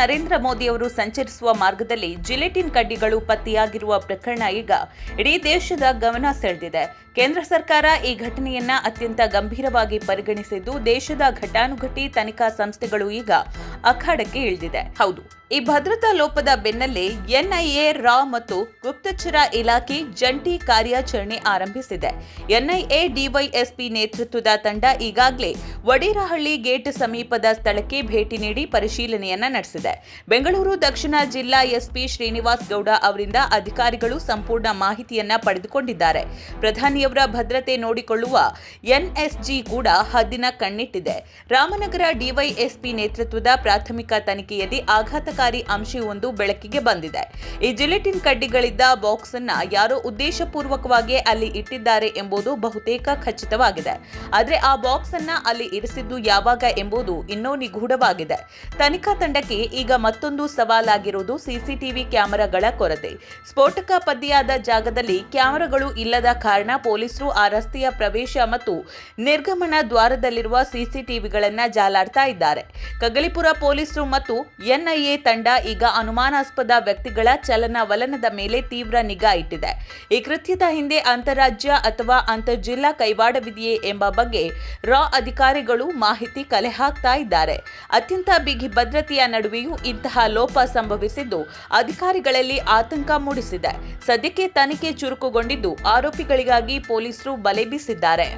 ನರೇಂದ್ರ ಮೋದಿ ಅವರು ಸಂಚರಿಸುವ ಮಾರ್ಗದಲ್ಲಿ ಜಿಲೆಟಿನ್ ಕಡ್ಡಿಗಳು ಪತ್ತೆಯಾಗಿರುವ ಪ್ರಕರಣ ಈಗ ಇಡೀ ದೇಶದ ಗಮನ ಸೆಳೆದಿದೆ. ಕೇಂದ್ರ ಸರ್ಕಾರ ಈ ಘಟನೆಯನ್ನ ಅತ್ಯಂತ ಗಂಭೀರವಾಗಿ ಪರಿಗಣಿಸಿದ್ದು, ದೇಶದ ಘಟಾನುಘಟಿ ತನಿಖಾ ಸಂಸ್ಥೆಗಳು ಈಗ ಅಖಾಡಕ್ಕೆ ಇಳಿದಿದೆ. ಹೌದು, ಈ ಭದ್ರತಾ ಲೋಪದ ಬೆನ್ನಲ್ಲೇ ಎನ್ಐಎ, ರಾ ಮತ್ತು ಗುಪ್ತಚರ ಇಲಾಖೆ ಜಂಟಿ ಕಾರ್ಯಾಚರಣೆ ಆರಂಭಿಸಿದೆ. ಎನ್ಐಎ ಡಿವೈಎಸ್ಪಿ ನೇತೃತ್ವದ ತಂಡ ಈಗಾಗಲೇ ವಡೇರಹಳ್ಳಿ ಗೇಟ್ ಸಮೀಪದ ಸ್ಥಳಕ್ಕೆ ಭೇಟಿ ನೀಡಿ ಪರಿಶೀಲನೆಯನ್ನ ನಡೆಸಿದೆ. ಬೆಂಗಳೂರು ದಕ್ಷಿಣ ಜಿಲ್ಲಾ ಎಸ್ಪಿ ಶ್ರೀನಿವಾಸ್ ಗೌಡ ಅವರಿಂದ ಅಧಿಕಾರಿಗಳು ಸಂಪೂರ್ಣ ಮಾಹಿತಿಯನ್ನ ಪಡೆದುಕೊಂಡಿದ್ದಾರೆ. ಪ್ರಧಾನಿಯವರ ಭದ್ರತೆ ನೋಡಿಕೊಳ್ಳುವ ಎನ್ಎಸ್ಜಿ ಕೂಡ ಹದ್ದಿನ ಕಣ್ಣಿಟ್ಟಿದೆ. ರಾಮನಗರ ಡಿವೈಎಸ್ಪಿ ನೇತೃತ್ವದ ಪ್ರಾಥಮಿಕ ತನಿಖೆಯಲ್ಲಿ ಆಘಾತಕಾರಿ ಅಂಶವೊಂದು ಬೆಳಕಿಗೆ ಬಂದಿದೆ. ಈ ಜಿಲೆಟಿನ್ ಕಡ್ಡಿಗಳಿದ್ದ ಬಾಕ್ಸ್ ಅನ್ನ ಯಾರೋ ಉದ್ದೇಶಪೂರ್ವಕವಾಗಿ ಅಲ್ಲಿ ಇಟ್ಟಿದ್ದಾರೆ ಎಂಬುದು ಬಹುತೇಕ ಖಚಿತವಾಗಿದೆ. ಆದರೆ ಆ ಬಾಕ್ಸ್ ಅನ್ನ ಅಲ್ಲಿ ಇರಿಸಿದ್ದು ಯಾವಾಗ ಎಂಬುದು ಇನ್ನೂ ನಿಗೂಢವಾಗಿದೆ. ತನಿಖಾ ತಂಡಕ್ಕೆ ಈಗ ಮತ್ತೊಂದು ಸವಾಲಾಗಿರುವುದು ಸಿಸಿಟಿವಿ ಕ್ಯಾಮೆರಾಗಳ ಕೊರತೆ. ಸ್ಫೋಟಕ ಪತ್ತೆಯಾದ ಜಾಗದಲ್ಲಿ ಕ್ಯಾಮೆರಾಗಳು ಇಲ್ಲದ ಕಾರಣ ಪೊಲೀಸರು ಆ ರಸ್ತೆಯ ಪ್ರವೇಶ ಮತ್ತು ನಿರ್ಗಮನ ದ್ವಾರದಲ್ಲಿರುವ ಸಿಸಿಟಿವಿಗಳನ್ನು ಜಾಲಾಡ್ತಾ ಇದ್ದಾರೆ. ಕಗಲಿಪುರ ಪೊಲೀಸರು ಮತ್ತು ಎನ್ಐಎ ತಂಡ ಈಗ ಅನುಮಾನಾಸ್ಪದ ವ್ಯಕ್ತಿಗಳ ಚಲನವಲನದ ಮೇಲೆ ತೀವ್ರ ನಿಗಾ ಇಟ್ಟಿದೆ. ಈ ಕೃತ್ಯದ ಹಿಂದೆ ಅಂತಾರಾಜ್ಯ ಅಥವಾ ಅಂತರ್ಜಿಲ್ಲಾ ಕೈವಾಡವಿದೆಯೇ ಎಂಬ ಬಗ್ಗೆ ರಾ ಅಧಿಕಾರಿಗಳು ಮಾಹಿತಿ ಕಲೆ ಹಾಕ್ತಾ ಇದ್ದಾರೆ. ಅತ್ಯಂತ ಬಿಗಿ ಭದ್ರತೆಯ ನಡುವೆಯೂ ಇಂತಹ ಲೋಪ ಸಂಭವಿಸಿದ್ದು ಅಧಿಕಾರಿಗಳಲ್ಲಿ ಆತಂಕ ಮೂಡಿಸಿದೆ. ಸದ್ಯಕ್ಕೆ ತನಿಖೆ ಚುರುಕುಗೊಂಡಿದ್ದು ಆರೋಪಿಗಳಿಗಾಗಿ ಪೊಲೀಸರು ಬಲೆ ಬೀಸಿದ್ದಾರೆ.